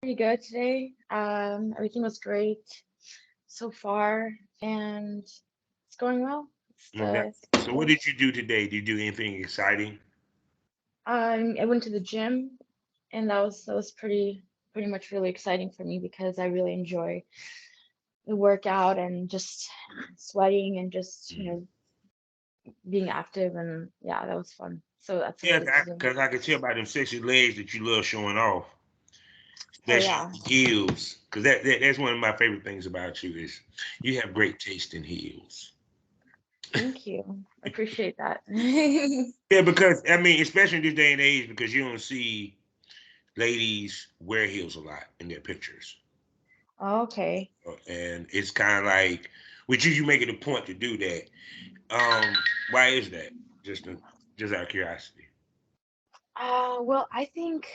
Pretty good today. Everything was great so far, and it's going well. Okay. It's So what good. did you do today? Did you do anything exciting? I went to the gym, and that was pretty much really exciting for me because I really enjoy the workout and just sweating and just Mm. being active, and yeah, that was fun. So that's what I Yeah, did today. because I can tell by them sexy legs that you love showing off, Oh especially yeah, heels. Because that's one of my favorite things about you is you have great taste in heels. thank you. I appreciate that. Yeah, because I mean, especially in this day and age, because you don't see ladies wear heels a lot in their pictures. Okay. And it's kind of like with you make it a point to do that. Um, why is that? Just just out of curiosity. Well, I think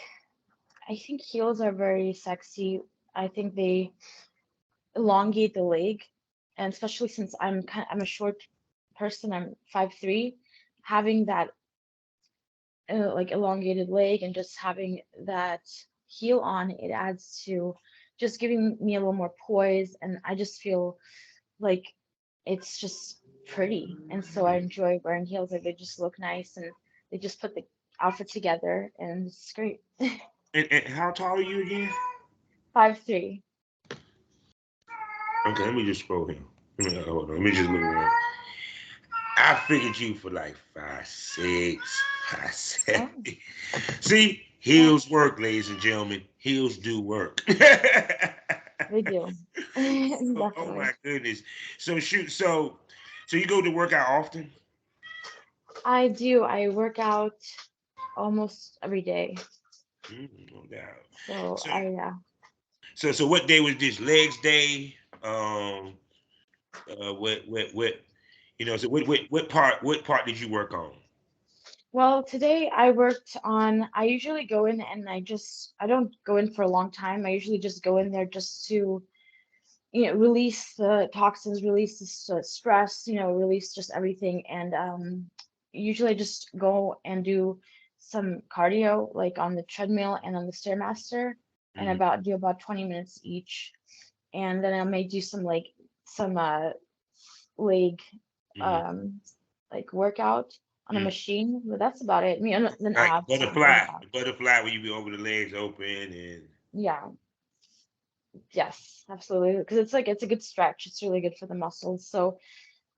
heels are very sexy. I think they elongate the leg, and especially since I'm a short person, I'm 5'3", having that like elongated leg and just having that heel on, it adds to just giving me a little more poise, and I just feel like it's just pretty, and so I enjoy wearing heels. Like they just look nice, and they just put the outfit together, and it's great. And how tall are you again? 5'3". Okay, let me just scroll him. Hold on. Let me just look around. I figured you for like 5'6", 5'7". Oh, See, yeah, heels work, ladies and gentlemen. Heels do work. they do. Oh Definitely. my goodness. So shoot. So you go to work out often? I do. I work out almost every day. No doubt. So So so what day was this? Legs day. Um. What? So what part did you work on? well, today I worked on, I usually go in and I don't go in for a long time. I usually just go in there just to, release the toxins, release the stress, release just everything. And usually I just go and do some cardio, like on the treadmill and on the Stairmaster, and Mm-hmm. do about 20 minutes each. And then I may do some leg um like workout on a Mm-hmm. machine, but that's about it. I mean, and then Like abs, butterfly, doing the abs. butterfly where you be over the legs open and Yeah, yes, absolutely. Because it's a good stretch. It's really good for the muscles. So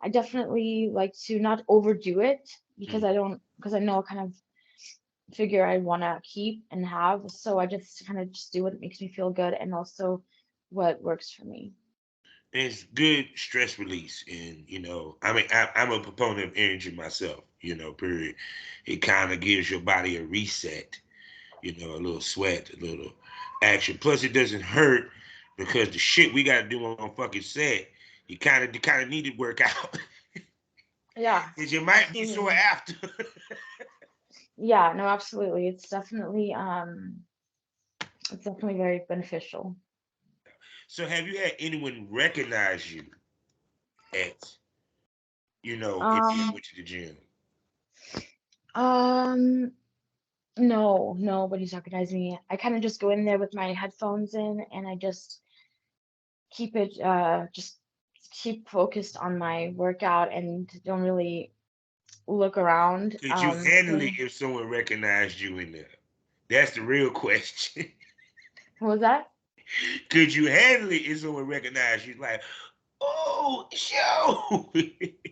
I definitely like to not overdo it mm, because I know what kind of figure I want to keep and have. So I just kind of just do what makes me feel good and also what works for me. it's good stress release. And I mean, I'm a proponent of energy myself. Period. It kind of gives your body a reset. A little sweat, a little action. Plus, it doesn't hurt because the shit we got to do on fucking set, you kind of need to work out. Yeah, Cause you might be sore absolutely. after. Yeah, no, absolutely. It's definitely very beneficial. So, have you had anyone recognize you at if you Um, went to the gym? um, no, nobody's recognizing me. I kind of just go in there with my headphones in and I just just keep focused on my workout and don't really look around. Could you handle it So if someone recognized you in there? That's the real question. what was that? Could you handle it if someone recognized you? Like, oh, show.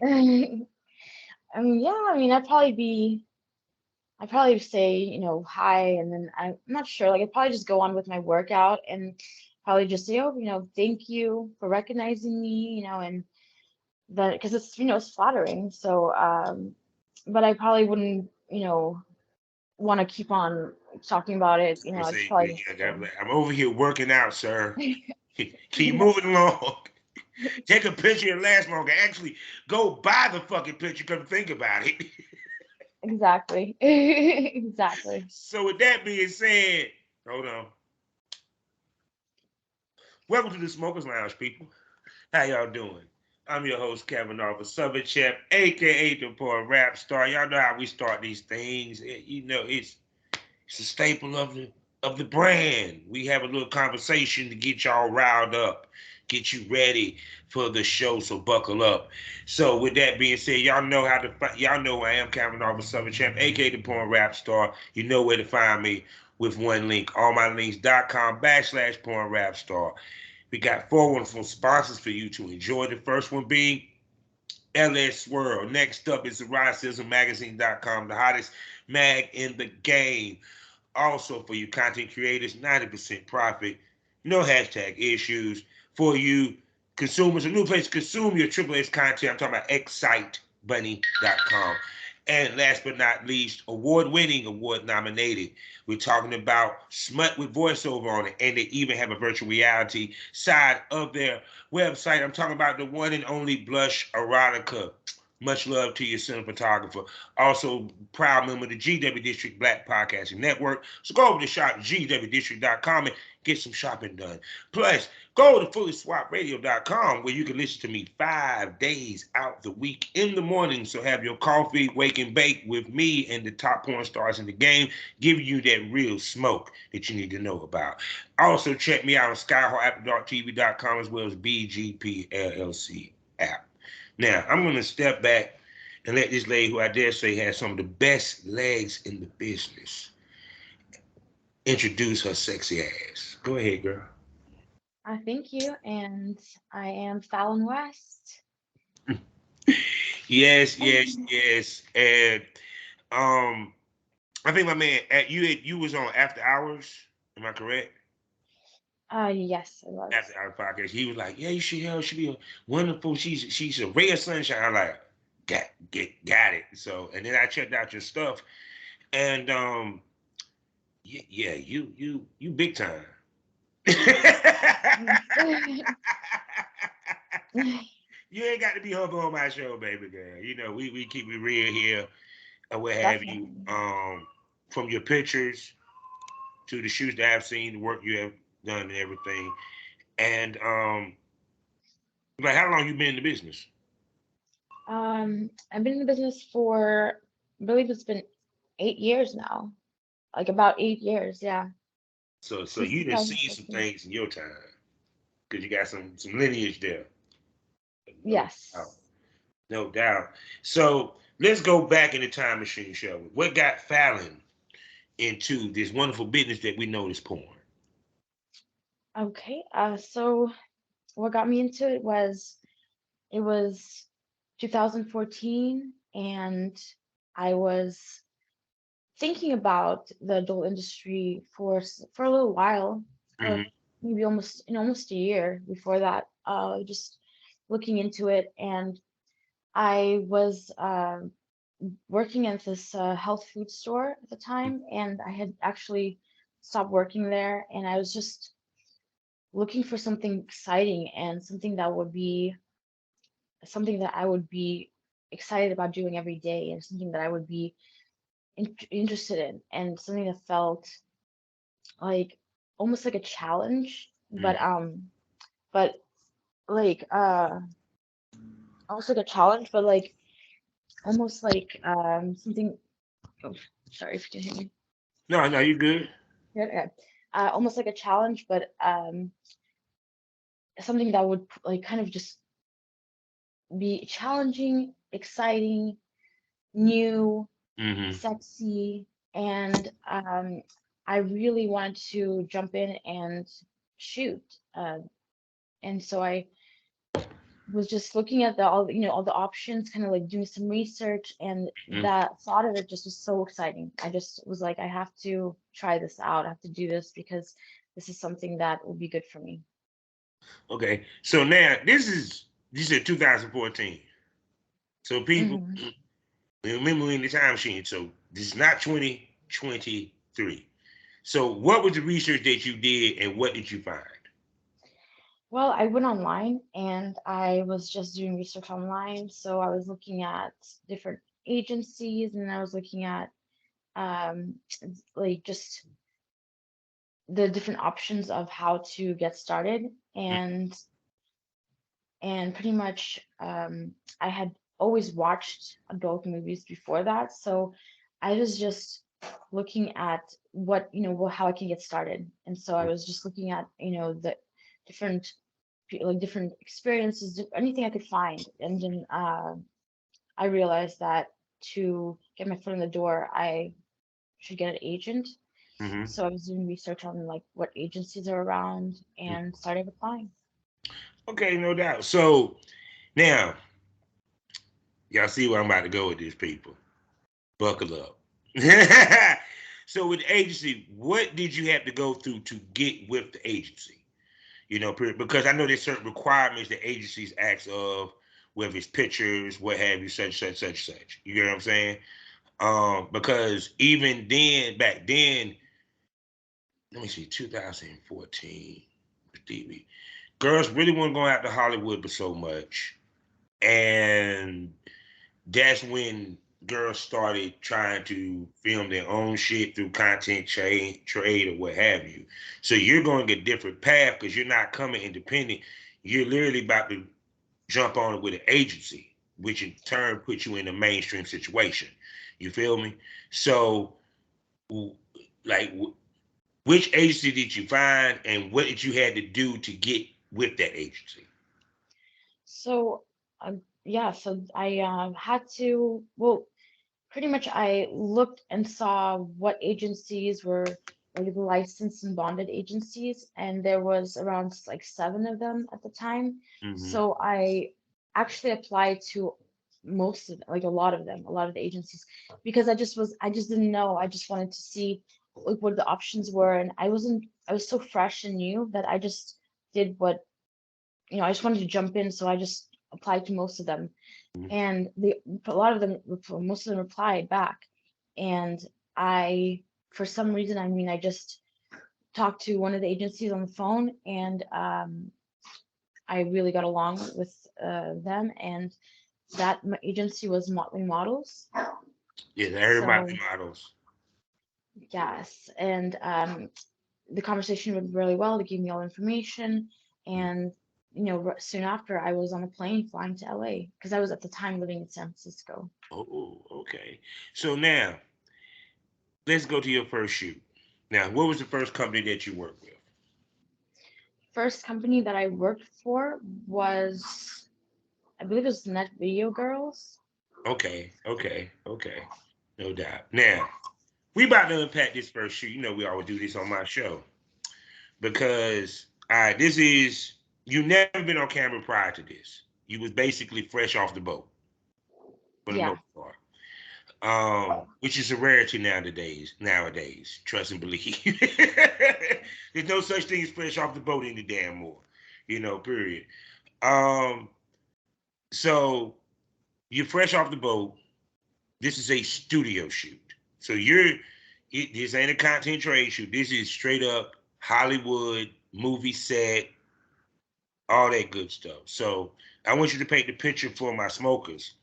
I mean, yeah, I mean, I'd probably say, hi, and then I'm not sure. Like, I'd probably just go on with my workout and probably just say, oh, thank you for recognizing me, and that because it's flattering. So, but I probably wouldn't, want to keep on talking about it. I'm I'd saying, probably yeah, just go. I'm over here working out, sir. Keep moving along. Take a picture and last longer. Actually, go buy the fucking picture. Come think about it. Exactly. Exactly. So with that being said, hold on. Welcome to the Smokers Lounge, people. How y'all doing? I'm your host, Kevin Arthur, Southern Chef, aka the poor rap star. Y'all know how we start these things. It's a staple of of the brand. We have a little conversation to get y'all riled up, get you ready for the show. So buckle up. So with that being said, y'all know how to y'all know who I am, Calvin Arbor Southern Champ, aka the Porn Rap Star. You know where to find me with one link. allmylinks.com/Porn Rap Star. We got four wonderful sponsors for you to enjoy. The first one being LS World. Next up is the RideSizzleMagazine.com, the hottest mag in the game. Also, for you content creators, 90% profit, no hashtag issues. For you consumers, a new place to consume your Triple X content. I'm talking about ExciteBunny.com. And last but not least, award winning, award nominated. We're talking about Smut with voiceover on it. And they even have a virtual reality side of their website. I'm talking about the one and only Blush Erotica. Much love to your cinematographer. Also, proud member of the GW District Black Podcasting Network. So go over to shopgwdistrict.com and get some shopping done. Plus, go to fullyswapradio.com where you can listen to me 5 days out the week in the morning. So have your coffee, wake and bake with me and the top porn stars in the game, giving you that real smoke that you need to know about. Also, check me out on skyhawkafterdarktv.com as well as BGP LLC app. Now, I'm going to step back and let this lady, who I dare say has some of the best legs in the business, introduce her sexy ass. Go ahead, girl. Thank you, and I am Fallon West. Yes, yes, yes. And um, I think my man, you was on After Hours. Am I correct? Yes, it After was. Hours podcast. He was like, "Yeah, you should hear her. She be a wonderful. She's a ray of sunshine." I'm like, got it. So, and then I checked out your stuff, and yeah, you big time. You ain't got to be humble on my show, baby girl. You know, we keep it real here and what have you. Definitely. From your pictures to the shoots that I've seen, the work you have done and everything. And like how long you been in the business? I've been in the business for, I believe it's been 8 years now. Like about 8 years, yeah. So Since you done see some 2014. things in your time because you got some lineage there. No doubt. Yes. No doubt. So let's go back in the time machine, shall we? What got Fallon into this wonderful business that we know is porn? Okay. So what got me into it was 2014, and I was thinking about the adult industry for a little while, Mm-hmm. maybe almost a year before that. Just looking into it, and I was working at this health food store at the time, and I had actually stopped working there, and I was just looking for something exciting and something that I would be excited about doing every day, and something that I would be interested in, and something that felt like almost like a challenge, but like almost like a challenge, but like almost like something. Oh, sorry if you can hear me. No, no, you good. Yeah, okay. Almost like a challenge, but something that would like kind of just be challenging, exciting, new, Mm-hmm. sexy, and I really wanted to jump in and shoot. And so I was just looking at all the options, kind of like doing some research, and that thought of it just was so exciting. I just was like, I have to try this out. I have to do this because this is something that will be good for me. Okay, so now this is you said 2014. So people Hmm. remember in the time machine. So this is not 2023. So what was the research that you did, and what did you find? Well, I went online and I was just doing research online. So I was looking at different agencies, and I was looking at um, like just the different options of how to get started. And pretty much I had always watched adult movies before that. So I was just looking at what, how I can get started. And so I was just looking at, the different like different experiences, anything I could find. And then I realized that to get my foot in the door, I should get an agent. Mm-hmm. So I was doing research on like what agencies are around and started applying. Okay, no doubt. So now, y'all see where I'm about to go with this, people. Buckle up. So with the agency, what did you have to go through to get with the agency? Because I know there's certain requirements that agencies ask of, whether it's pictures, what have you, such. You get what I'm saying? Because even then, back then, let me see, 2014, TV, girls really weren't going out to Hollywood but so much, and that's when girls started trying to film their own shit through content trade or what have you. So you're going a different path because you're not coming independent. You're literally about to jump on it with an agency, which in turn puts you in a mainstream situation. You feel me? So, like, which agency did you find, and what did you had to do to get with that agency? So yeah, so I had to, well, pretty much I looked and saw what agencies were like licensed and bonded agencies, and there was around like seven of them at the time. Mm-hmm. So I actually applied to most of like a lot of the agencies, because I just didn't know. I just wanted to see like what the options were, and I was so fresh and new that I just did what, I just wanted to jump in, so I just applied to most of them, and a lot of them, most of them replied back, and I, for some reason, I mean, I just talked to one of the agencies on the phone, and I really got along with them, and that agency was Motley Models. Yeah, everybody So models. yes, and the conversation went really well. They gave me all the information, and soon after, I was on a plane flying to LA because I was at the time living in San Francisco. Oh, okay. So now let's go to your first shoot. Now, what was the first company that you worked with? First company that I worked for was, I believe it was Net Video Girls. Okay. No doubt. Now, we about to unpack this first shoot. We always do this on my show because this is you never been on camera prior to this. You was basically fresh off the boat for the Yeah. most part. Which is a rarity nowadays. Nowadays, trust and believe. There's no such thing as fresh off the boat any damn more. Period. Um, so you're fresh off the boat. This is a studio shoot. So this ain't a content trade shoot. This is straight up Hollywood movie set, all that good stuff. So I want you to paint the picture for my smokers.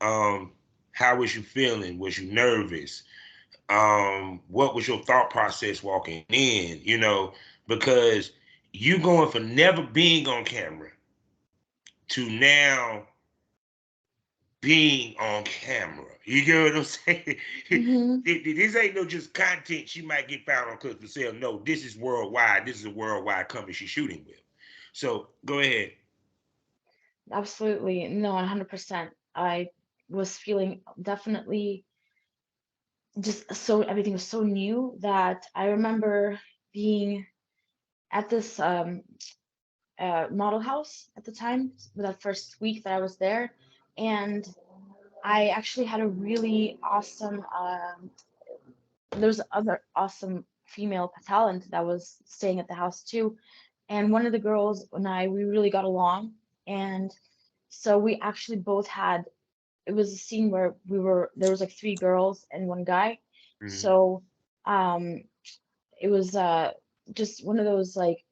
Um, how was you feeling? Was you nervous? What was your thought process walking in? Because you going for never being on camera to now being on camera. You get what I'm saying? Hmm. This ain't no just content she might get found on Clips for Sale. No, this is worldwide. This is a worldwide company she's shooting with. So go ahead. Absolutely. No, 100%. I was feeling definitely just so, everything was so new that I remember being at this model house at the time, for that first week that I was there. And I actually had a really awesome, there was other awesome female talent that was staying at the house too. And one of the girls and I, we really got along. And so we actually both had, it was a scene where there was like three girls and one guy. Mm-hmm. So um, it was just one of those like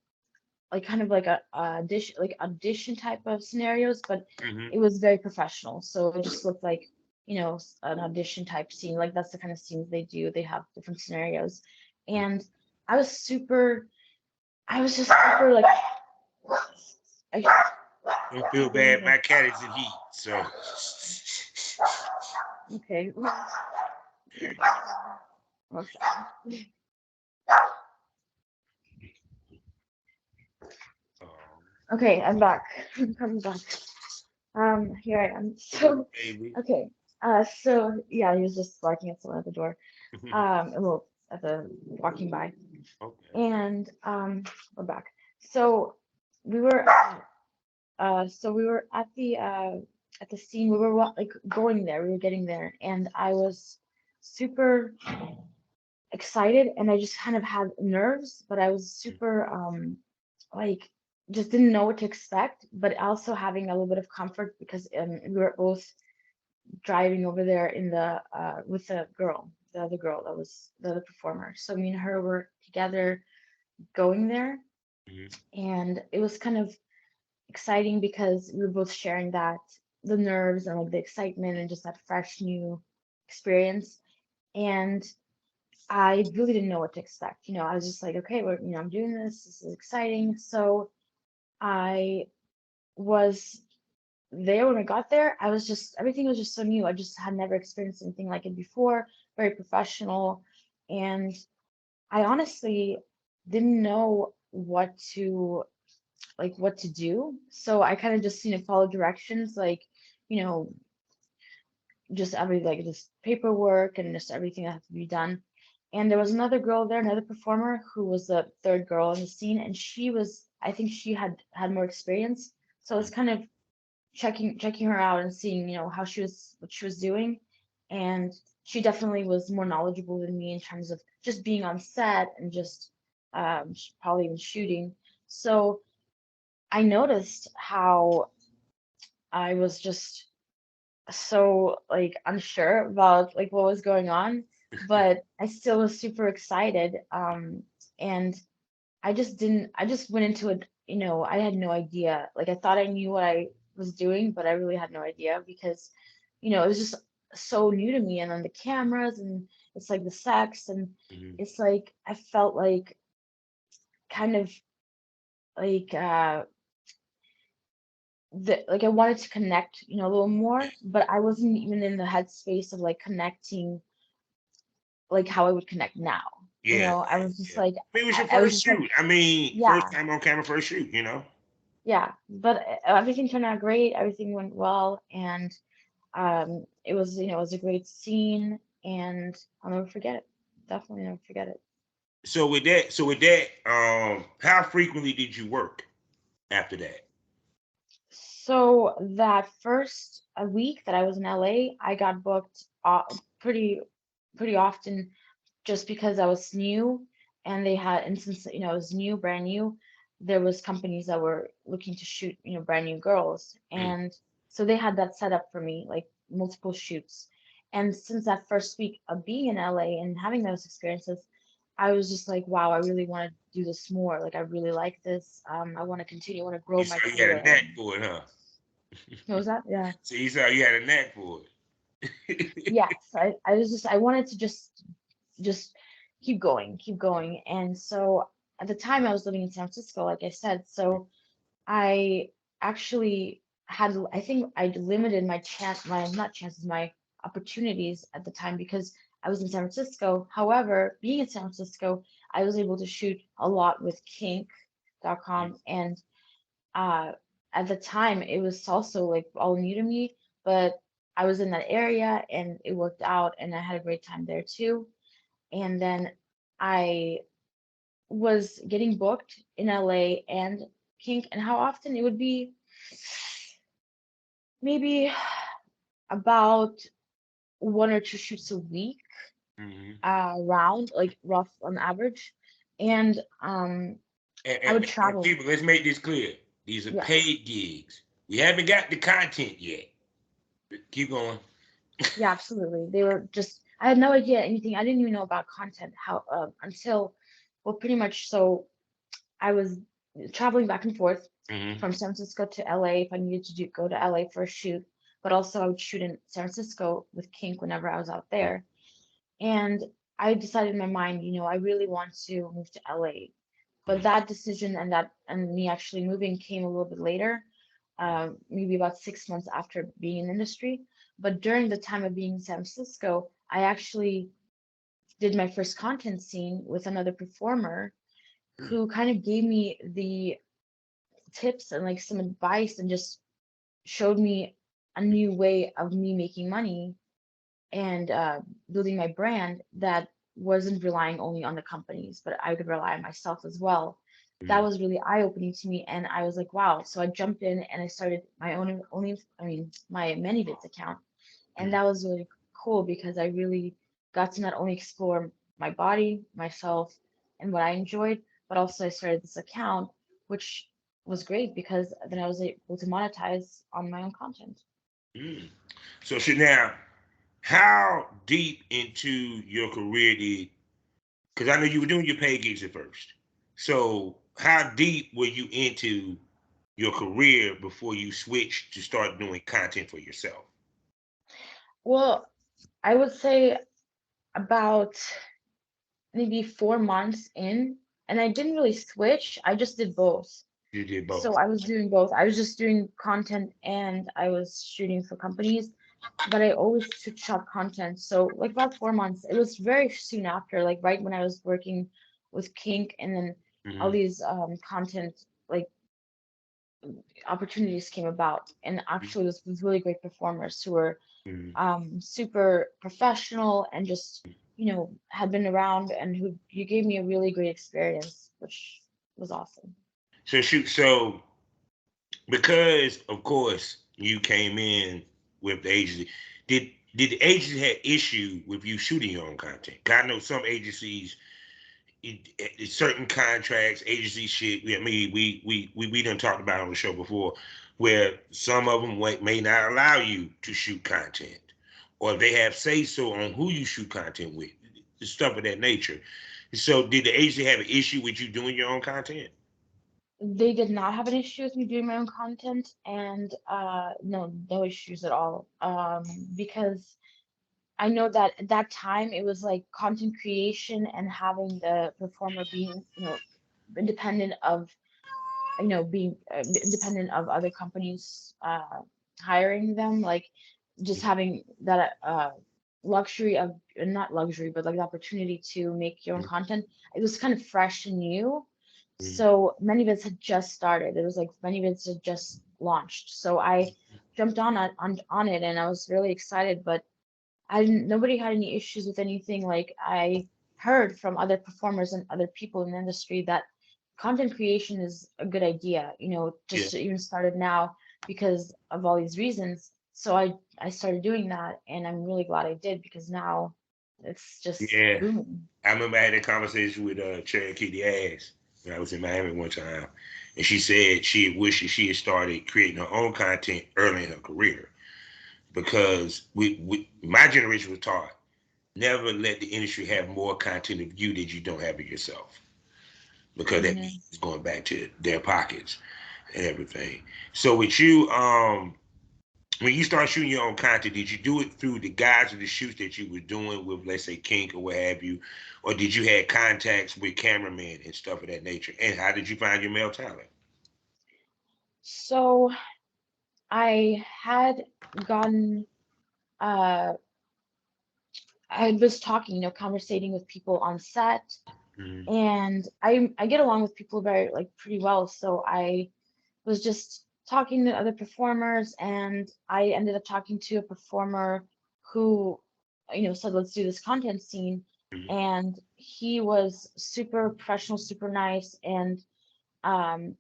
kind of like a audition type of scenarios, but Mm-hmm. it was very professional. So it just looked like, an audition type scene. Like that's the kind of scenes they do. They have different scenarios. And I was super, I was just super like, I, Don't feel bad. My cat is in heat. So okay. One second. Um, Okay, I'm back. I'm coming back. Here I am. So, Baby. okay. So yeah, he was just barking at someone at the door. Well, at the walking by, Okay. and we're back. So we were, so we were at the scene. We were like going there. We were getting there, and I was super excited, and I just kind of had nerves, but I was super like just didn't know what to expect, but also having a little bit of comfort because we were both driving over there in the with the girl, the other girl that was the other performer. So me and her were together going there, Mhm. and it was kind of exciting because we were both sharing that the nerves and like the excitement and just that fresh new experience. And I really didn't know what to expect. I was just like, okay, well, I'm doing this. This is exciting. So I was there when I got there. I was just everything was just so new. I just had never experienced anything like it before. Very professional, and I honestly didn't know what to do. So I kind of just followed directions, like you know just just paperwork and just everything that had to be done. And there was another girl there, another performer who was the third girl in the scene, and I think she had more experience. So I was kind of checking her out and seeing, how what she was doing. And she definitely was more knowledgeable than me in terms of just being on set and just probably even shooting. So I noticed how I was just so like unsure about like what was going on, but I still was super excited. And I just went into it, I had no idea. Like I thought I knew what I was doing, but I really had no idea because, it was just so new to me. And then the cameras and it's like the sex and Mhm. it's like I felt like kind of like like I wanted to connect, a little more, but I wasn't even in the headspace of like connecting like how I would connect now. Yeah, I was just yeah. like I mean, it was your I was first just like, shoot. I mean, first yeah, time on camera, first shoot. You know. yeah. But everything turned out great. Everything went well, and it was it was a great scene, and I'll never forget it. Definitely never forget it. how frequently did you work after that? So that first a week that I was in LA, I got booked pretty often just because I was new and they had, and since it was new, brand new, there was companies that were looking to shoot brand new girls, Mm. and so they had that set up for me, like multiple shoots. And since that first week of being in LA and having those experiences, I was just like, wow, I really want to do this more. Like I really like this. I want to continue. I want to grow You my saw you had a career. knack And for it, huh? what was that? Yeah. So you saw you had a knack for it. Yes. I was just I wanted to just keep going. And so at the time I was living in San Francisco, like I said, so I actually I think I limited my not chances, my opportunities at the time because I was in San Francisco. However, being in San Francisco, I was able to shoot a lot with kink.com, and uh at the time it was also like all new to me, but I was in that area and it worked out and I had a great time there too. And then I was getting booked in LA and Kink, and how often it would be maybe about one or two shoots a week, Hmm. round, like rough on average. And I would And travel. people, let's make this clear. These are Yeah, paid gigs. We haven't got the content yet. Keep going. yeah, absolutely. They were just, I had no idea anything. I didn't even know about content how until, well, pretty much. So I was traveling back and forth Hmm. from San Francisco to LA if I needed to go to LA for a shoot, but also I would shoot in San Francisco with Kink whenever I was out there. And I decided in my mind, I really want to move to LA. But that decision and me actually moving came a little bit later, maybe about 6 months after being in industry. But during the time of being in San Francisco, I actually did my first content scene with another performer Mm, who kind of gave me the tips and like some advice and just showed me a new way of me making money and building my brand that wasn't relying only on the companies, but I could rely on myself as well. That mm, was really eye-opening to me, and I was like, wow. So I jumped in and I started my own my ManyVids account, and mm, that was really cool because I really got to not only explore my body, myself, and what I enjoyed, but also I started this account, which was great because then I was able to monetize on my own content. mm. So now, how deep into your career did? Because I know you were doing your paid gigs at first. So how deep were you into your career before you switched to start doing content for yourself? Well, I would say about maybe 4 months in, and I didn't really switch. I just did both. You did So both. I was doing both. I was just doing content and I was shooting for companies, but I always switched up content. So like about 4 months, it was very soon after, like right when I was working with Kink, and then all Mm-hmm. these content like opportunities came about, and actually this was really great performers who were Mm-hmm. super professional and just, had been around and who you gave me a really great experience, which was awesome. So shoot, so because of course you came in with the agency, did the agency have issue with you shooting your own content? 'Cause I know some agencies, certain contracts, agency shit. I mean, we done talked about on the show before, where some of them may not allow you to shoot content, or they have say so on who you shoot content with, stuff of that nature. So, did the agency have an issue with you doing your own content? They did not have an issue with me doing my own content, and no issues at all. Because I know that at that time it was like content creation and having the performer being, independent of, being independent of other companies hiring them, like just having that luxury of, not luxury, but like the opportunity to make your own content. It was kind of fresh and new. Mm-hmm. So many of us had just started. It was like many of us had just launched. So I jumped on it and I was really excited, but I didn't, nobody had any issues with anything. Like I heard from other performers and other people in the industry that content creation is a good idea, Yeah, just to even started now because of all these reasons. So I started doing that and I'm really glad I did because now it's just yeah. booming. I remember I had a conversation with Cherokee the Ass when I was in Miami one time, and she said she wished that she had started creating her own content early in her career because my generation was taught never let the industry have more content of you that you don't have of yourself because that Hmm. means it's going back to their pockets and everything. So with you, when you start shooting your own content, did you do it through the guides or the shoots that you were doing with, let's say, Kink or what have you, or did you have contacts with cameramen and stuff of that nature? And how did you find your male talent? So I had gotten uh I was talking, conversating with people on set, Mm-hmm. and I get along with people very like pretty well. So I was just talking to other performers, and I ended up talking to a performer who, said, let's do this content scene. And he was super professional, super nice, and um,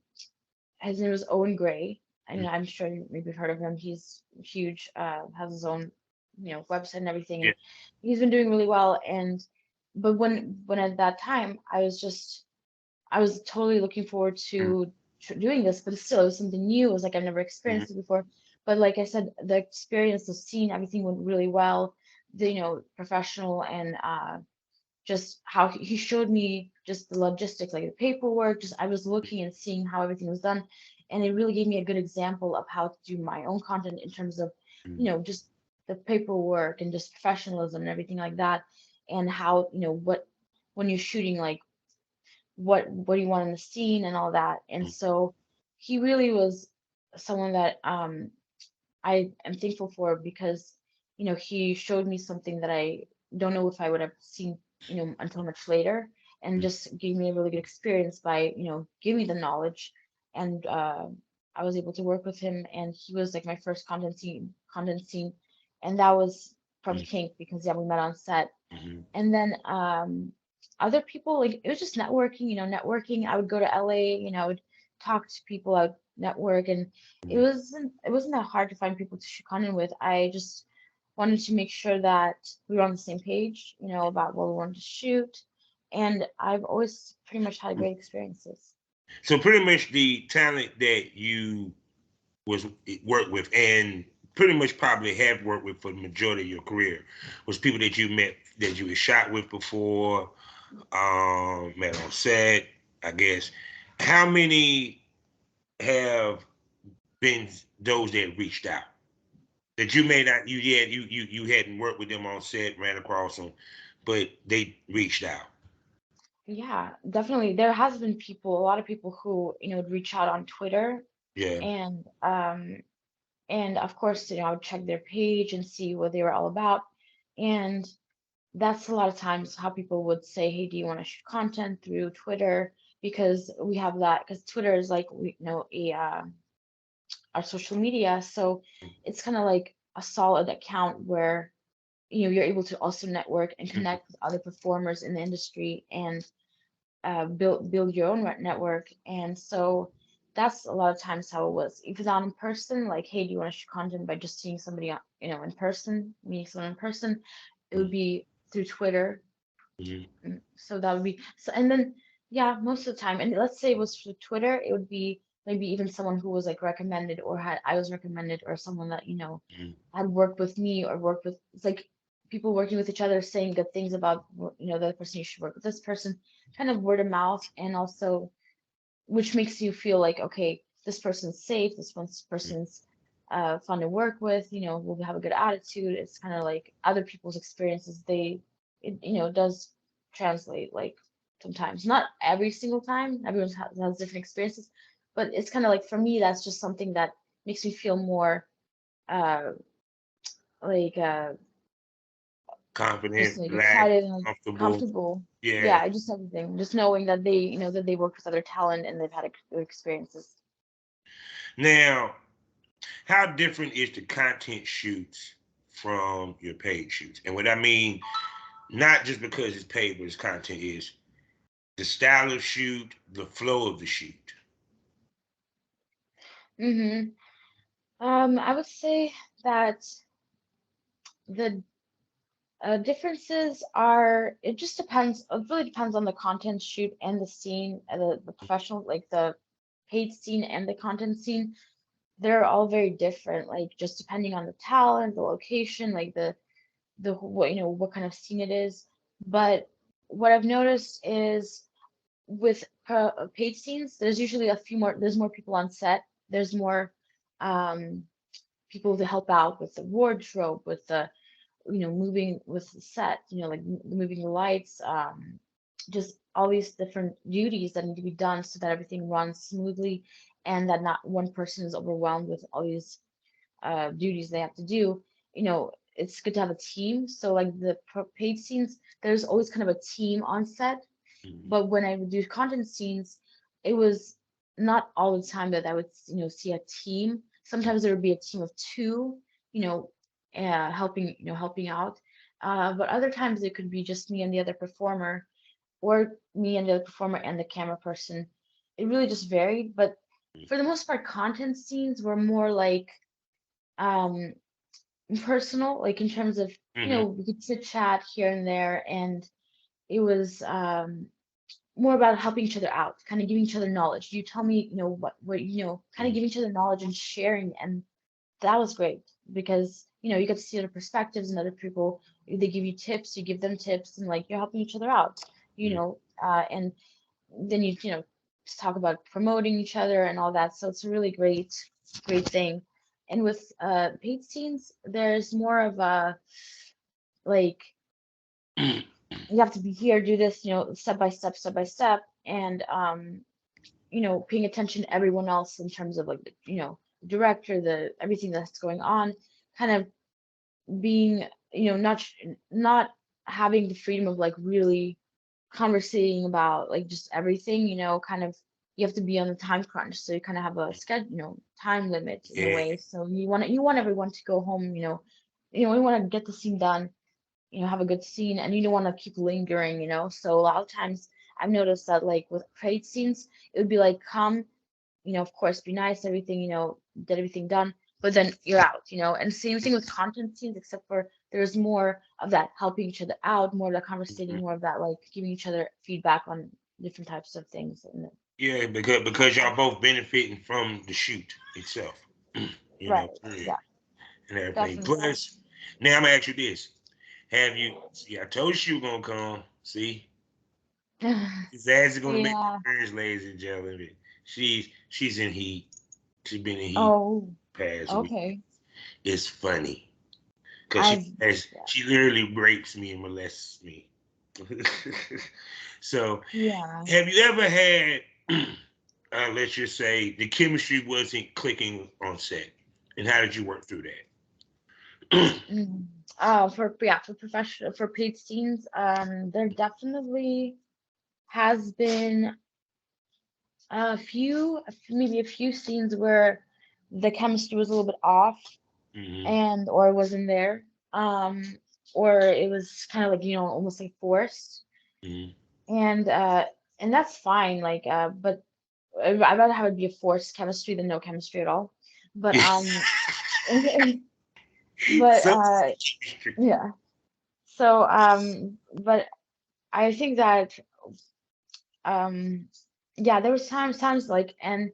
his name was Owen Gray. And I'm sure you maybe heard of him. He's huge, has his own, website and everything, Yeah. and he's been doing really well. And but when at that time, I was totally looking forward to doing this, but still, it was something new. It was like I've never Mm-hmm. experienced it before. But like I said, the experience, the scene, everything went really well. The, professional and just how he showed me just the logistics, like the paperwork. Just I was looking and seeing how everything was done, and it really gave me a good example of how to do my own content in terms of, just the paperwork and just professionalism and everything like that, and how, what when you're shooting, like what do you want in the scene and all that. And so he really was someone that I am thankful for because he showed me something that I don't know if I would have seen until much later, and just gave me a really good experience by, giving me the knowledge. And I was able to work with him, and he was like my first content scene, and that was from Kink because yeah, we met on set. Mm-hmm. And then other people, like it was just networking, networking. I would go to LA, I would talk to people, I would network, and it wasn't that hard to find people to shoot content with. I just wanted to make sure that we were on the same page, about what we wanted to shoot. And I've always pretty much had great experiences. So pretty much the talent that you was worked with and pretty much probably have worked with for the majority of your career was people that you met that you had shot with before, met on set, I guess. How many have been those that reached out that you may not you hadn't worked with them on set, ran across them, but they reached out? Yeah, definitely. There has been people, a lot of people who, would reach out on Twitter, Yeah. and of course, I would check their page and see what they were all about. And that's a lot of times how people would say, "Hey, do you want to shoot content through Twitter?" Because we have that, because Twitter is like our social media, so it's kind of like a solid account where you're able to also network and connect with other performers in the industry, and build your own network. And so that's a lot of times how it was. If it's not in person, like, "Hey, do you want to shoot content?" By just seeing somebody, in person, meeting someone in person, it would be through Twitter. Mm-hmm. So that would be so. And then, yeah, most of the time, and let's say it was through Twitter, it would be maybe even someone who was like recommended, or had I was recommended, or someone that, had worked with me, or worked with, it's like people working with each other saying good things about, the other person. "You should work with this person," kind of word of mouth. And also, which makes you feel like, okay, this person's safe, person's fun to work with, will have a good attitude. It's kind of like other people's experiences. It, does translate, like sometimes, not every single time. Everyone has different experiences, but it's kind of like, for me, that's just something that makes me feel more uh like just Confident, like relaxed, excited and like comfortable. comfortable. Yeah. Yeah, just everything. Just knowing that they work with other talent, and they've had good experiences. Now, how different is the content shoots from your paid shoots? And what I mean, not just because it's paid, but it's content, is the style of shoot, the flow of the shoot. Mm-hmm. I would say that the differences are, it just depends, it really depends on the content shoot and the scene, the professional, like the paid scene and the content scene. They're all very different, like just depending on the talent, the location, like the what, what kind of scene it is. But what I've noticed is, with paid scenes, there's more people on set. There's more um, people to help out with the wardrobe, with the, moving with the set, like moving the lights, just all these different duties that need to be done so that everything runs smoothly, and that not one person is overwhelmed with all these duties they have to do. It's good to have a team. So like the paid scenes, there's always kind of a team on set. Mhm. But when I would do content scenes, it was not all the time that I would, see a team. Sometimes there would be a team of two, you know, helping out. But other times it could be just me and the other performer, or me and the other performer and the camera person. It really just varied. But for the most part, content scenes were more like um personal, like in terms of, Mhm. we could chit chat here and there, and it was more about helping each other out, kind of giving each other knowledge. You tell me, what kind of Mhm. giving each other knowledge and sharing. And that was great because, you get to see other perspectives, and other people, they give you tips, you give them tips, and like you're helping each other out, Mhm. and then just talk about promoting each other and all that. So it's a really great thing. And with paid scenes, there's more of a, like, you have to be here, do this, step by step, and paying attention to everyone else in terms of like the director, the everything that's going on, kind of being, not having the freedom of like really conversating about like just everything, kind of you have to be on the time crunch, so you kind of have a schedule, time limit in a Yeah, way. So you want everyone to go home, you want to get the scene done, have a good scene, and you don't want to keep lingering, So a lot of times I've noticed that like with trade scenes, it would be like come, of course, be nice, everything, get everything done, but then you're out, and same thing with content scenes, except for there's more of that helping each other out, more of that conversating, mhm. more of that like giving each other feedback on different types of things. And Yeah, because y'all both benefiting from the shoot itself. right, Period, yeah, and everything. definitely. Plus, now I'm gonna ask you this: have you? See, I told you gonna come. See, his ass is gonna make Yeah. the appearance, ladies and gentlemen. She's in heat. She's been in heat Oh, past week. okay. It's funny because I've Yeah. she literally rapes me and molests me. So, Yeah. have you ever had, let's just say, the chemistry wasn't clicking on set, and how did you work through that? Mm. For professional, for paid scenes, there definitely has been maybe a few scenes where the chemistry was a little bit off, Hmm. and or wasn't there, um, or it was kind of like, almost like forced, Hmm. and that's fine, like, but I'd rather have it be a forced chemistry than no chemistry at all. But but So, yeah. So but I think that um yeah, there was times like, and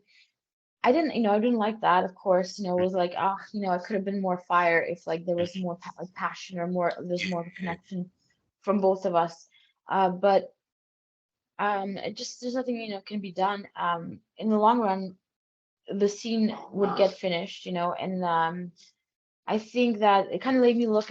I didn't like that, of course, it was like, it could have been more fire if like there was more like passion, or there's more of a yeah. connection from both of us. But it just there's nothing, can be done. In the long run, the scene would get finished, and I think that it kind of made me look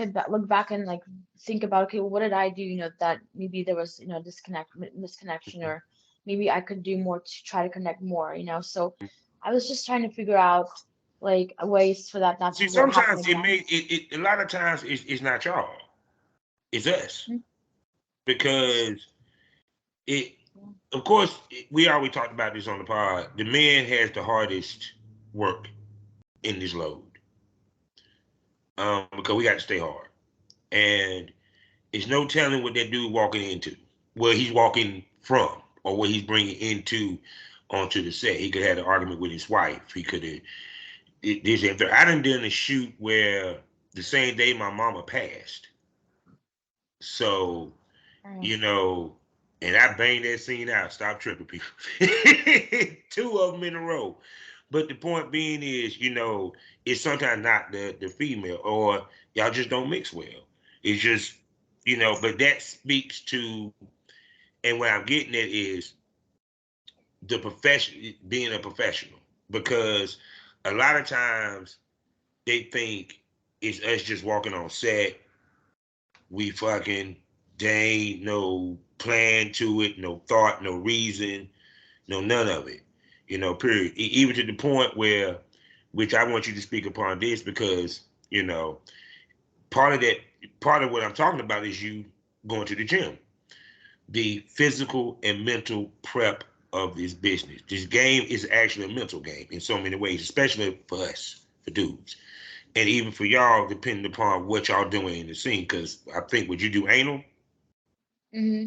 back and like think about, okay, well, what did I do, that maybe there was, misconnection, or maybe I could do more to try to connect more, So I was just trying to figure out like ways for that not See, to happen sometimes it again. may a lot of times it's not y'all, it's us Mhm. because it. Of course, we always talked about this on the pod. The man has the hardest work in this load, because we got to stay hard, and it's no telling what that dude walking into, where he's walking from, or what he's bringing into onto the set. He could have an argument with his wife. He could have this after. I done a shoot where the same day my mama passed, so Mm. you know, and I banged that scene out. Stop tripping, people. Two of them in a row. But the point being is, it's sometimes not the female, or y'all just don't mix well. It's just, but that speaks to, and what I'm getting at is the profession, being a professional, because a lot of times they think it's us just walking on set. We fucking, they ain't no plan to it, no thought, no reason, no none of it. Period. Even to the point where, which I want you to speak upon this because, part of that, part of what I'm talking about is you going to the gym, the physical and mental prep of this business. This game is actually a mental game in so many ways, especially for us, for dudes. And even for y'all, depending upon what y'all doing in the scene. Because I think, would you do anal? Hmm.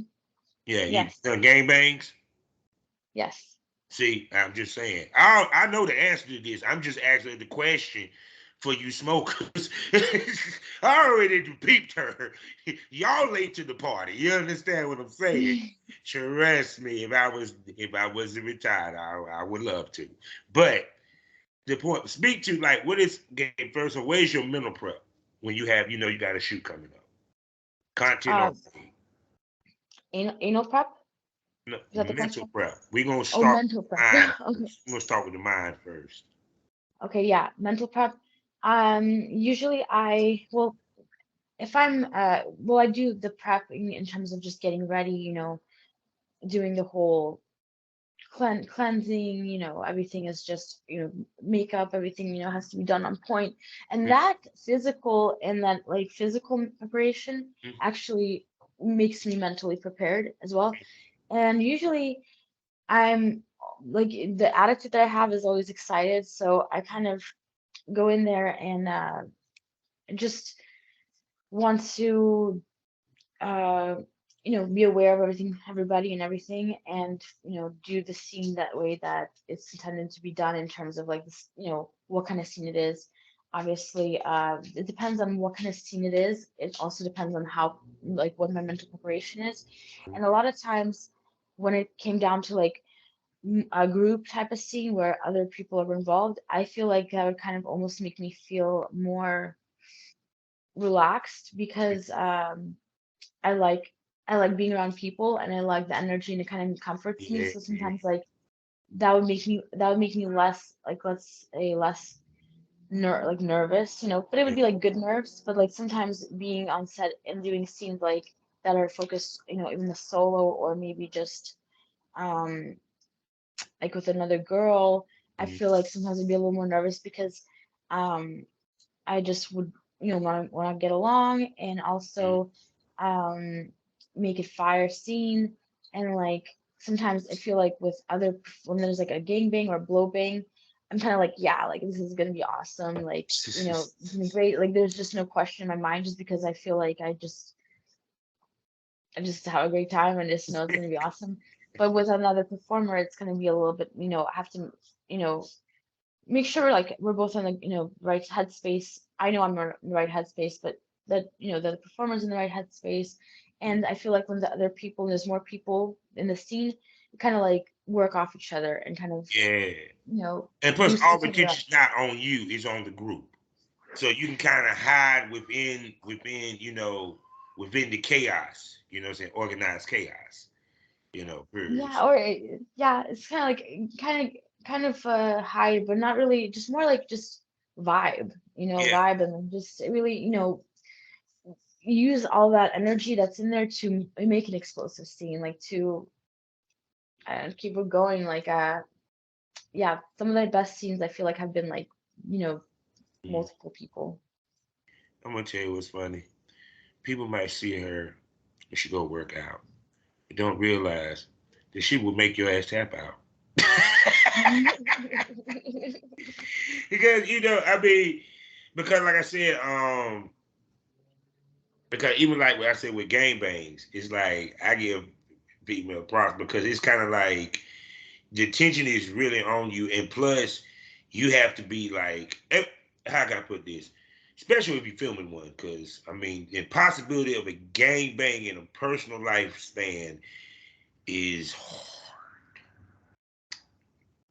Yeah, you Yes. done gang bangs? Yes. See, I'm just saying. I know the answer to this. I'm just asking the question for you smokers. I already peeped her. Y'all late to the party. You understand what I'm saying? Trust me, if I wasn't retired, I would love to. But the point, speak to, like, what is game first? So where's your mental prep when you have, you got a shoot coming up? Content uh already. anal prep, No, is that the mental question? prep. We're gonna Oh, start mental with prep. the mind Okay. first. We're gonna start with the mind first. Okay, yeah, mental prep. Usually well, if I do the prep in terms of just getting ready, doing the whole cleansing, everything is just, makeup, everything, has to be done on point. And that physical, and that like physical preparation Mhm. actually makes me mentally prepared as well. And usually I'm like the attitude that I have is always excited, so I kind of go in there and just want to uh, be aware of everything, everybody, and everything, and do the scene that way that it's intended to be done in terms of like this, what kind of scene it is. Obviously, it depends on what kind of scene it is. It also depends on how, like, what my mental preparation is, and a lot of times when it came down to like a group type of scene where other people are involved, I feel like that would kind of almost make me feel more relaxed because I like I like being around people and I like the energy and it kind of comforts me. Yeah, So yeah, sometimes like that would make me less like let's say less nervous, but it would yeah, be like good nerves. But like sometimes being on set and doing scenes like that are focused, even the solo or maybe just um like with another girl, I mm, feel like sometimes I'd be a little more nervous because um I just would, want to get along and mm, also um make it fire scene and like sometimes I feel like with other when there's like a gangbang or blow bang, I'm kind of like, yeah, like this is gonna be awesome, like, it's gonna be great. Like there's just no question in my mind just because I feel like I just have a great time and just know it's gonna be awesome. But with another performer, it's gonna be a little bit, I have to, you know, make sure like we're both in the right headspace. I know I'm in the right headspace, but that the performer's in the right headspace. mm. And I feel like when the other people, there's more people in the scene, you kind of like work off each other and kind of Yeah. And plus, boost all each the other up. attention's not on you; it's on the group. So you can kind of hide within within the chaos. You know what I'm saying? Organized chaos. Period. Yeah, or yeah, it's kind of like kind of hide, but not really. Just more like just vibe, Yeah. vibe, and then just really, use all that energy that's in there to make an explosive scene, like to keep it going. Like, yeah, some of the best scenes I feel like have been like, you know, Mm. multiple people. I'm gonna tell you what's funny. People might see her and she go work out. They don't realize that she will make your ass tap out. Because I mean, because like I said, because even like what I said with gang bangs, it's like I give female props because it's kind of like the tension is really on you, and plus you have to be like, how can I put this? Especially if you're filming one, because I mean, the possibility of a gang bang in a personal lifespan is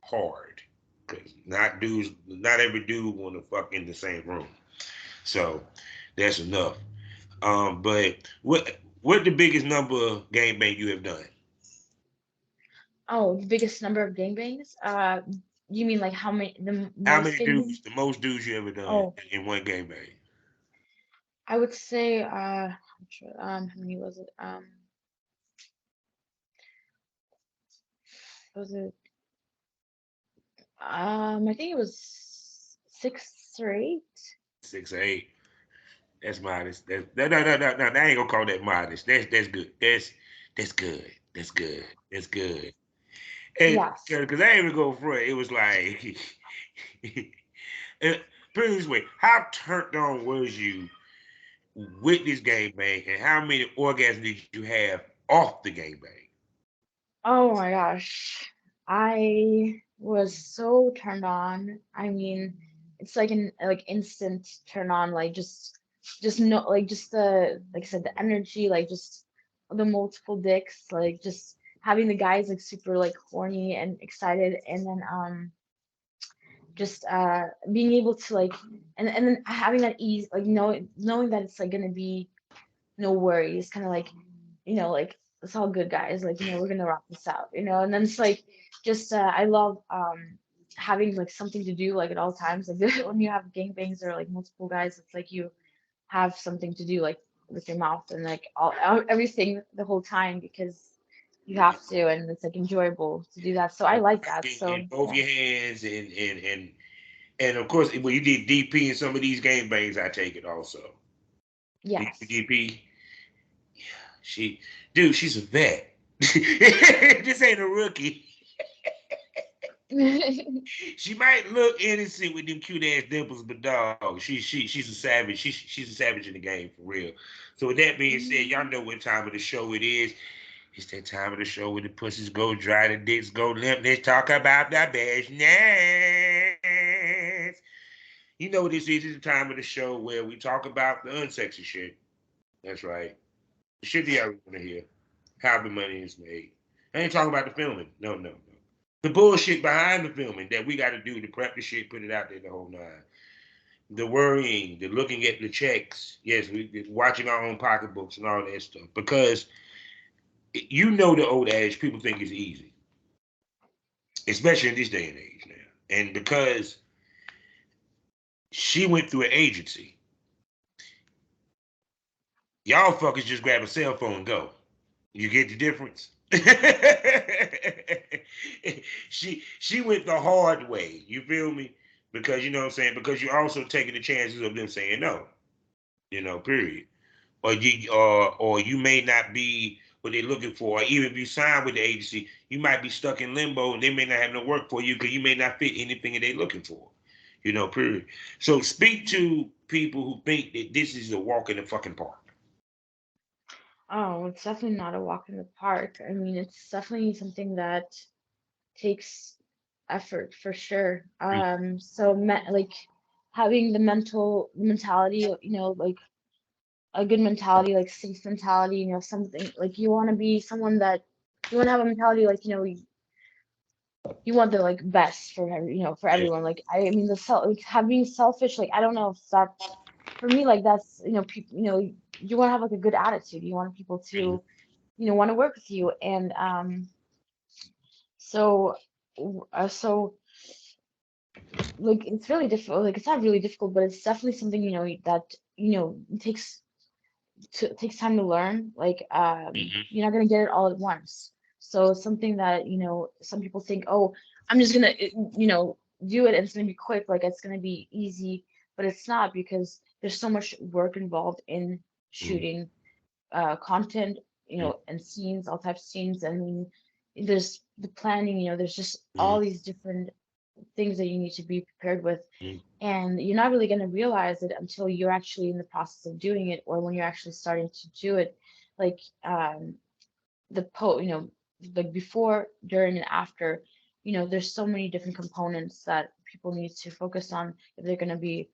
hard. Because not every dude want to fuck in the same room. So that's enough. But what the biggest number of gang bang you have done? Oh, the biggest number of gangbangs? You mean like how many, the How most many dudes? gangbang? The most dudes you ever done Oh, in one gang bang? I would say, I'm sure, how many was it? Was it, I think it was 6 or 8. 6 or 8. That's modest. No. I ain't gonna call that modest. That's good. That's good. That's good. That's good. And Yes. because I ain't even go front, it was like, put it this way: how turned on was you with this game bang, and how many orgasms did you have off the game bang? Oh my gosh. I was so turned on. I mean, it's like an like instant turn on, like just no like just the like I said, the energy, like just the multiple dicks, like just having the guys like super like horny and excited and then just being able to like and then having that ease, like knowing that it's like gonna be no worries, kind of like, like it's all good, guys. Like, we're gonna rock this out, and then it's like just I love having like something to do like at all times. Like when you have gangbangs or like multiple guys, it's like you have something to do like with your mouth and like everything the whole time because you have to and it's like enjoyable to do that. So I like that. In So both yeah. your hands, and of course, well, you did DP in some of these game bangs. I take it also. Did you Yes. DP? She, dude, she's a vet. This ain't a rookie. She might look innocent with them cute ass dimples, but dog, she's a savage. She's a savage in the game for real. So with that being said, y'all know what time of the show it is. It's that time of the show where the pussies go dry, the dicks go limp. Let's talk about the business. You know what this is? It's the time of the show where we talk about the unsexy shit. That's right. The shit that y'all want to hear. How the money is made. I ain't talking about the filming. No, no, no. The bullshit behind the filming that we got to do to prep the shit, put it out there the whole nine. The worrying, the looking at the checks. Yes, we watching our own pocketbooks and all that stuff. Because you know the old adage, people think it's easy, especially in this day and age now. And because she went through an agency, y'all fuckers just grab a cell phone and go. You get the difference? She went the hard way. You feel me? Because you know what I'm saying? Because you're also taking the chances of them saying no. Period. Or you may not be what they're looking for. Or even if you sign with the agency, you might be stuck in limbo and they may not have no work for you because you may not fit anything that they're looking for. Period. So speak to people who think that this is a walk in the fucking park. Oh, it's definitely not a walk in the park. I mean, it's definitely something that takes effort for sure. So like having the mentality, like a good mentality, like safe mentality, something like you want to be someone that you want to have a mentality like, you want the like best for for Yeah. everyone. Like I mean the like having selfish, like I don't know if that for me like that's people you want to have like a good attitude. You want people to want to work with you and so so like it's really difficult. Like it's not really difficult, but it's definitely something that takes takes time to learn. Like Mhm. you're not gonna get it all at once. So it's something that some people think, oh, I'm just gonna do it and it's gonna be quick, like it's gonna be easy, but it's not because there's so much work involved in Mhm. shooting content, and scenes, all types of scenes. I mean, there's the planning, there's just Mhm. all these different things that you need to be prepared with. Mhm. And you're not really going to realize it until you're actually in the process of doing it or when you're actually starting to do it. Like like before, during, and after, there's so many different components that people need to focus on if they're going to be,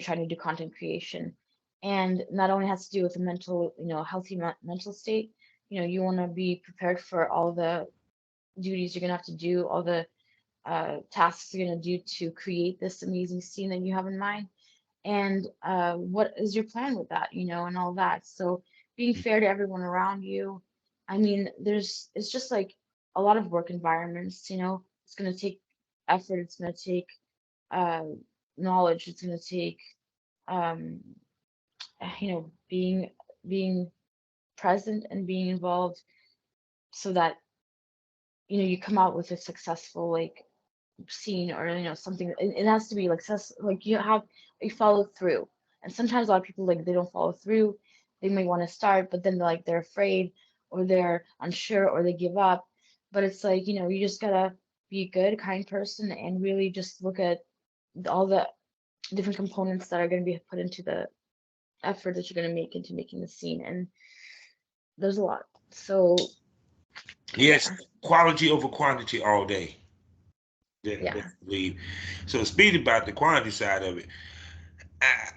trying to do content creation. And not only has to do with the mental, healthy mental state, you want to be prepared for all the duties you're going to have to do, all the tasks you're going to do to create this amazing scene that you have in mind, and what is your plan with that, and all that. So being fair to everyone around you. I mean, it's just like a lot of work environments, it's going to take effort, it's going to take uh, knowledge, it's going to take um, being present and being involved so that you come out with a successful like scene or something. It has to be like like you follow through. And sometimes a lot of people like they don't follow through. They may want to start, but then like they're afraid or they're unsure or they give up. But it's like you just gotta be a good kind person and really just look at all the different components that are going to be put into the effort that you're going to make into making the scene. And there's a lot. So Yes, yeah. quality over quantity all day. Yeah. Definitely. So speaking about the quantity side of it,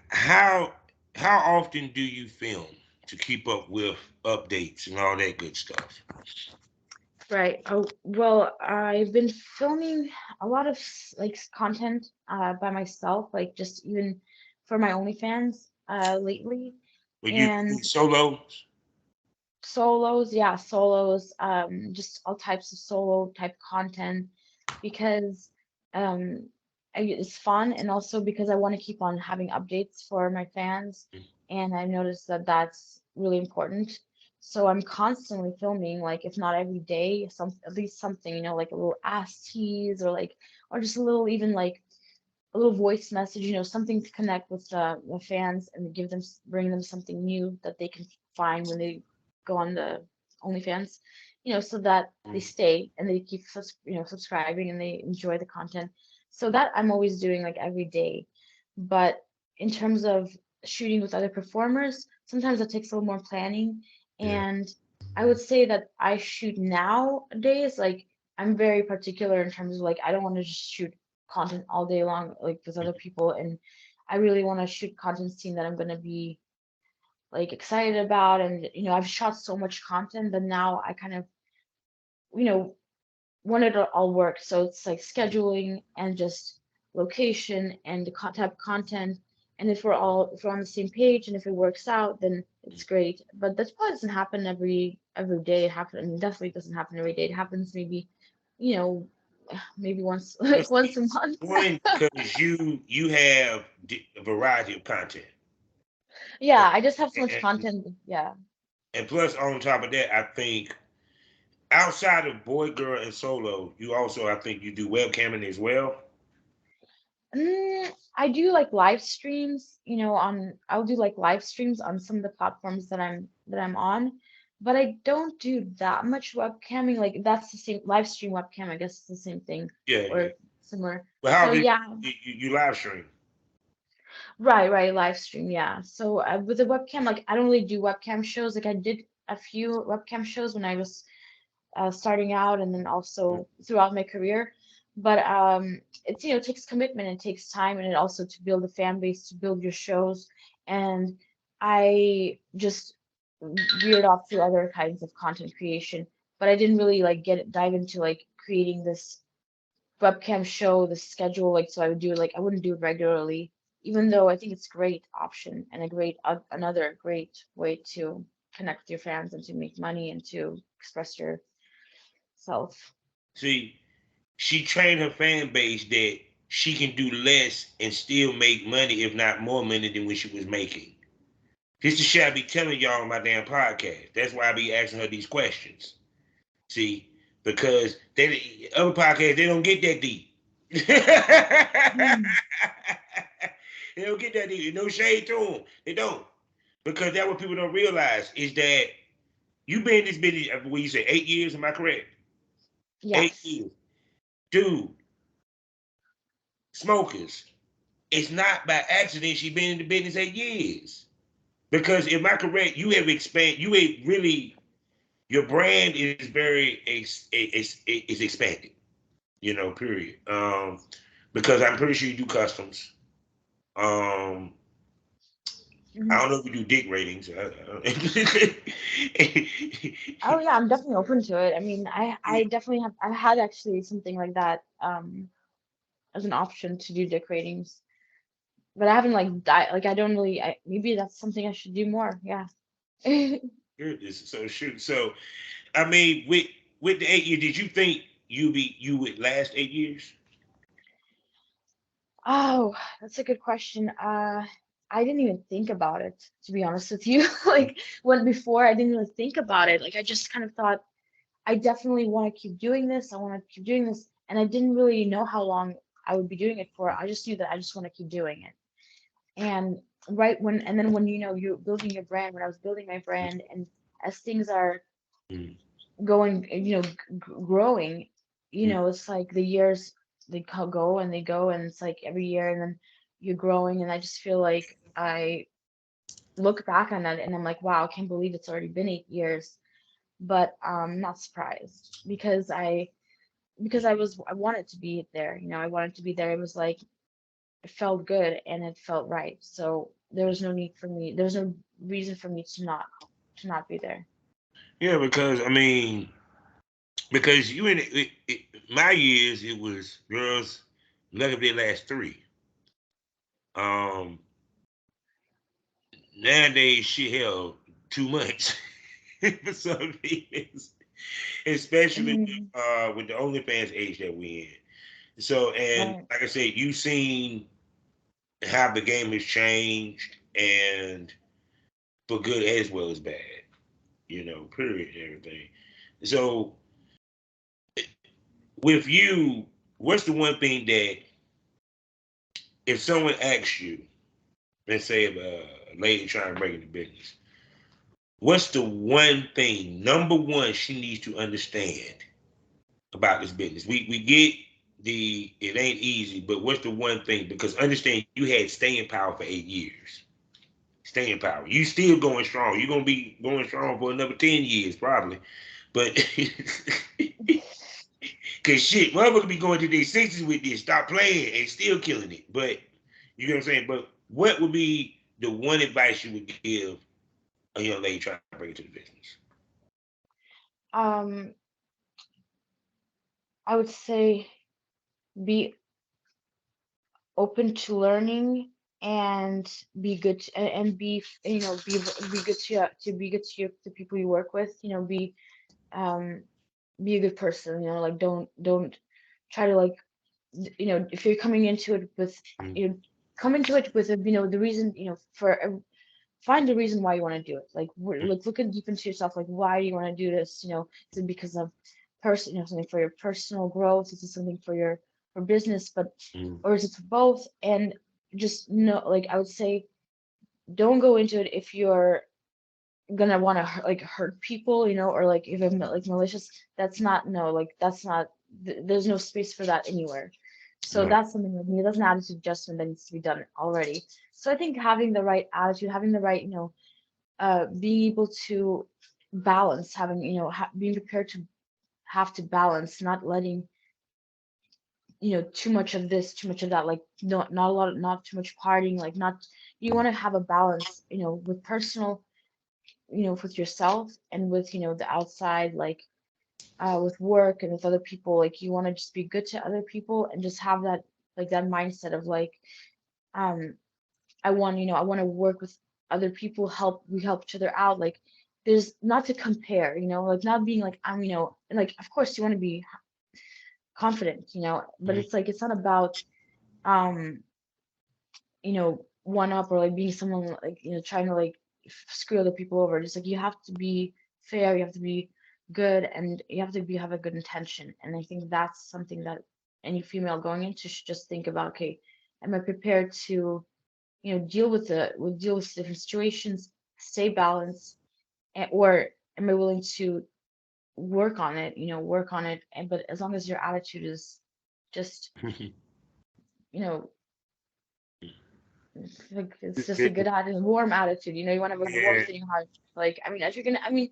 how often do you film to keep up with updates and all that good stuff? Right. Oh, well, I've been filming a lot of like content by myself, like just even for my OnlyFans lately, Were you and doing solos? solos, yeah, solos, just all types of solo type content because um it's fun, and also because I want to keep on having updates for my fans, and I noticed that that's really important. So I'm constantly filming, like if not every day, at least something, like a little ass tease or like or just a little even like a little voice message, something to connect with the fans and give them bring them something new that they can find when they go on the OnlyFans, so that they Mm, stay and they keep subscribing and they enjoy the content. So that I'm always doing like every day. But in terms of shooting with other performers, sometimes that takes a little more planning. yeah. And I would say that I shoot nowadays, like I'm very particular in terms of like I don't want to just shoot content all day long like with other people, and I really want to shoot content scene that I'm gonna be like excited about. And I've shot so much content that now I kind of you know want it to all work. So it's like scheduling and just location and the type of content. And if we're on the same page and if it works out, then it's great. But that probably doesn't happen every day. It happens, I mean, definitely doesn't happen every day. It happens maybe, you know, maybe once But like once see, a month. one, because you have a variety of content. Yeah, I just have so much And, content. Yeah. and plus, on top of that, I think outside of boy, girl, and solo, you also, I think, you do webcamming as well. I do like live streams, I'll do like live streams on some of the platforms that I'm on, but I don't do that much webcamming. Like that's the same live stream webcam, I guess it's the same thing Yeah, yeah. or similar. But how So often yeah, you live stream? right, live stream, yeah. So with the webcam, like I don't really do webcam shows. Like I did a few webcam shows when I was starting out and then also throughout my career. But it's it takes commitment, it takes time, and it also to build a fan base, to build your shows. And I just veered off to other kinds of content creation, but I didn't really like dive into like creating this webcam show, the schedule. Like so, I would do it like I wouldn't do it regularly, even though I think it's a great option and a great another great way to connect with your fans and to make money and to express your self. See, she trained her fan base that she can do less and still make money, if not more money than when she was making. This is shit I be telling y'all on my damn podcast. That's why I be asking her these questions. See, because other podcasts they don't get that deep. Mm. They don't get that deep. No shade to them. They don't. Because that's what people don't realize is that you've been in this business, what you say, 8 years, am I correct? 8 years. Yes. Dude, smokers. It's not by accident she been in the business 8 years. Because if I correct, you have expanded, you have really, your brand is very, is expanded, period. Because I'm pretty sure you do customs. Um, I Hmm. don't know if you do dick ratings. Oh yeah, I'm definitely open to it. I mean, I definitely have I had actually something like that as an option to do decoratings, but I haven't like I don't really maybe that's something I should do more. Yeah. So shoot. So I mean, with the 8 years, did you think you would last 8 years? Oh, that's a good question. I didn't even think about it, to be honest with you. Like when before I didn't really think about it. Like I just kind of thought I definitely want to keep doing this. I want to keep doing this. And I didn't really know how long I would be doing it for. I just knew that I just want to keep doing it. And and then when you're building your brand, when I was building my brand, and as things are Mm, going, growing, mm, it's like the years they go and they go, and it's like every year, and then you're growing, and I just feel like I look back on that and I'm like, wow, I can't believe it's already been 8 years. But I'm not surprised because I wanted to be there. I wanted to be there. It was like it felt good and it felt right. So there was no need for me. There was no reason for me to not be there. yeah, because I mean, because you in my years, it was girls. Lucky if they last three. Um, Nowadays, she held 2 months for some reasons, especially Mm, with the OnlyFans age that we in. So, and right. like I said, you've seen how the game has changed, and for good as well as bad, period, and everything. So, with you, what's the one thing that if someone asks you, let's say if a lady trying to break into business, What's the one thing, number one, she needs to understand about this business? We get the it ain't easy, but what's the one thing? Because understand you had staying power for 8 years. Staying power. You still going strong. You're gonna be going strong for another 10 years, probably. But cause shit, motherfucker be going to their sixties with this, stop playing and still killing it. But you know what I'm saying? But what would be the one advice you would give a young lady trying to break into the business? Um, I would say be open to learning and be good and be be good to be good to the people you work with. Um be a good person. Like don't try to like if you're coming into it with Mm, you know come into it with the reason find the reason why you want to do it. Like, mm, look deep into yourself. Like, why do you want to do this? Is it because of something for your personal growth? Is it something for your for business? But mm, or is it for both? And just know, like, I would say, don't go into it if you're gonna want to hurt people, or like if I'm like malicious. That's not no, like that's not. There's no space for that anywhere. So right. that's something with me. That's an attitude adjustment that needs to be done already. So I think having the right attitude, having the right, being able to balance, having, being prepared to have to balance, not letting, too much of this, too much of that, like not a lot, not too much partying, like not, you want to have a balance, with personal, with yourself and with, the outside, like, with work and with other people, like you want to just be good to other people and just have that, like that mindset of like, um, I want to work with other people, we help each other out. Like there's not to compare, like not being like and like of course you want to be confident, but Mm, it's like it's not about um, one up or like being someone like, trying to like screw other people over. Just like you have to be fair, you have to be good, and you have to be have a good intention. And I think that's something that any female going into should just think about. Okay, am I prepared to deal with different situations, stay balanced, or am I willing to work on it, work on it, and but as long as your attitude is just, you know, like it's just a good attitude, warm attitude, you want to have a warm yeah, thing heart. Like, I mean, if you're gonna, I mean,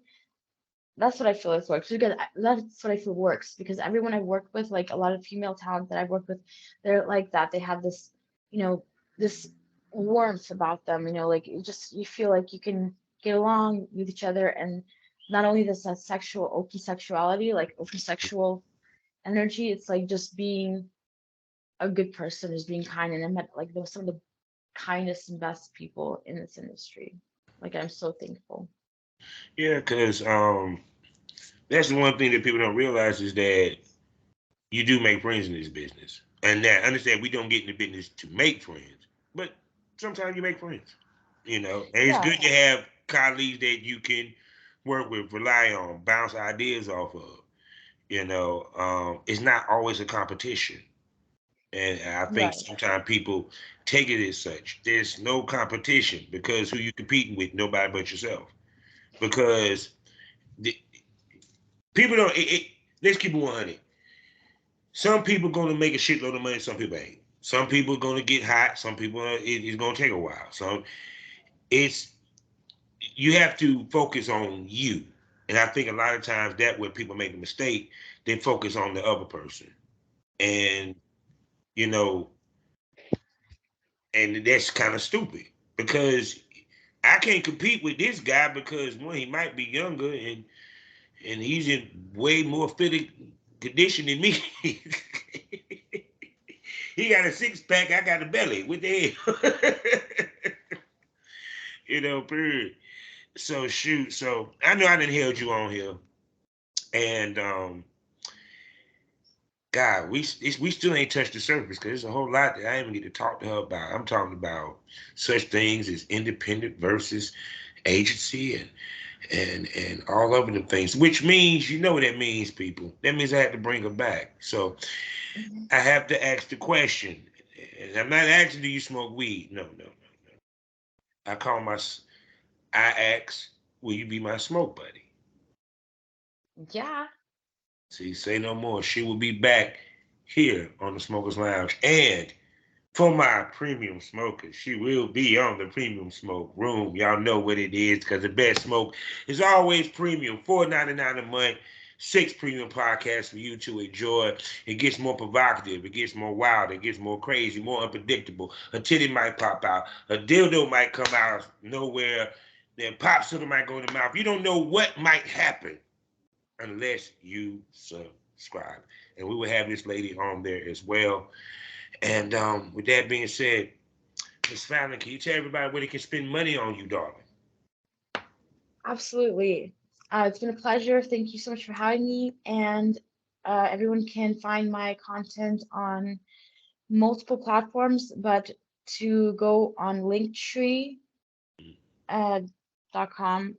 that's what I feel like works because that's what I feel works because everyone I've worked with, like a lot of female talent that I've worked with, they're like that. They have this, this warmth about them, like you feel like you can get along with each other, and not only this sexual open sexuality, like open sexual energy, it's like just being a good person, just being kind, and I met like those some of the kindest and best people in this industry. Like I'm so thankful. yeah, because that's the one thing that people don't realize is that you do make friends in this business, and that understand we don't get in the business to make friends, but sometimes you make friends. And it's Yeah, good to have colleagues that you can work with, rely on, bounce ideas off of. It's not always a competition. And I think right. sometimes people take it as such. There's no competition because who you competing with? Nobody but yourself. Because the, people don't. Let's keep it 100. Some people gonna make a shitload of money. Some people ain't. Some people gonna get hot. Some people it's gonna take a while. So it's you have to focus on you. And I think a lot of times that where people make a mistake, they focus on the other person. And you know, and that's kind of stupid because I can't compete with this guy because one, he might be younger and he's in way more fit condition than me. He got a six pack, I got a belly. What the hell? Period. So shoot. So I know I didn't held you on here, and God, we still ain't touched the surface because there's a whole lot that I ain't even get to talk to her about. I'm talking about such things as independent versus agency and all of them things, which means you know what that means, people. That means I have to bring her back. So Mhm. I have to ask the question. And I'm not asking, do you smoke weed? No, no, no. I call my I ask, will you be my smoke buddy? Yeah. See, say no more. She will be back here on the Smokers Lounge. And for my premium smokers, she will be on the premium smoke room. Y'all know what it is because the best smoke is always premium. $4.99 a month. 6 premium podcasts for you to enjoy. It gets more provocative. It gets more wild. It gets more crazy, more unpredictable. A titty might pop out. A dildo might come out of nowhere. Then pop soda might go in the mouth. You don't know what might happen unless you subscribe. And we will have this lady on there as well. And with that being said, Miss Fallon, can you tell everybody where they can spend money on you, darling? Absolutely. It's been a pleasure. Thank you so much for having me. And everyone can find my content on multiple platforms, but to go on Linktree uh, .com,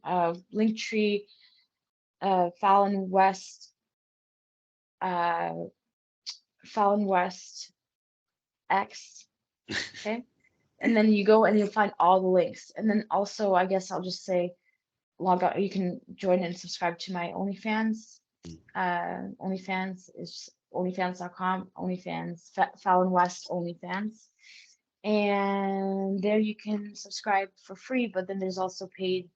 Linktree, Fallon West, uh, Fallon West X. Okay. And then you go and you'll find all the links. And then also, I guess I'll just say log out. You can join and subscribe to my OnlyFans. OnlyFans is onlyfans.com. OnlyFans, Fallon West OnlyFans. And there you can subscribe for free, but then there's also paid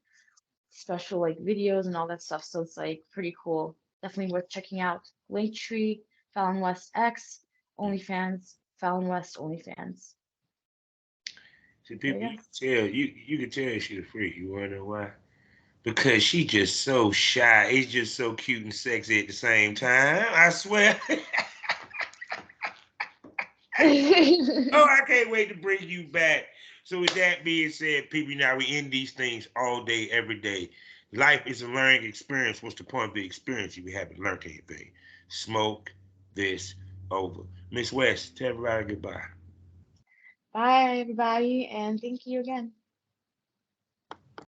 special like videos and all that stuff. So it's like pretty cool. Definitely worth checking out. Linktree, Fallon West X, OnlyFans, Fallon West OnlyFans. See, There people, you go. you can tell she's a freak. You wanna know why? Because she just so shy. It's just so cute and sexy at the same time. I swear. Oh, I can't wait to bring you back. So with that being said, people, now we end these things all day, every day. Life is a learning experience. What's the point of the experience if you haven't learned anything? Smoke this over. Miss West, tell everybody goodbye. Bye, everybody, and thank you again.